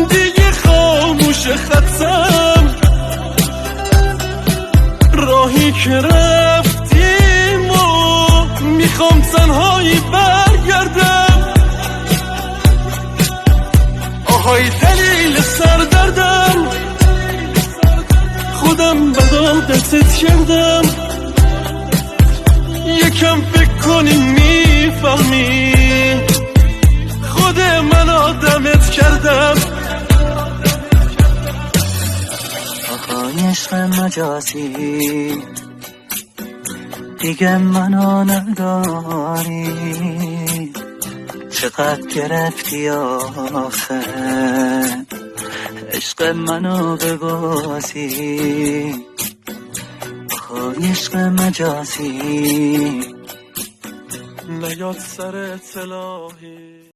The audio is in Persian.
دیگه خاموش خطم، راهی که رفتیم و میخوام تنهایی برگردم. آهای دلیل سردردم، خودم بدادتت کردم. یکم فکر کنی میفهمی خود من آدمت کردم. آهای عشق مجازی دیگه منو نداری، چقدر گرفتی آخه عشق منو ببازی. آهای عشق مجازی نیاد سر اطلاعی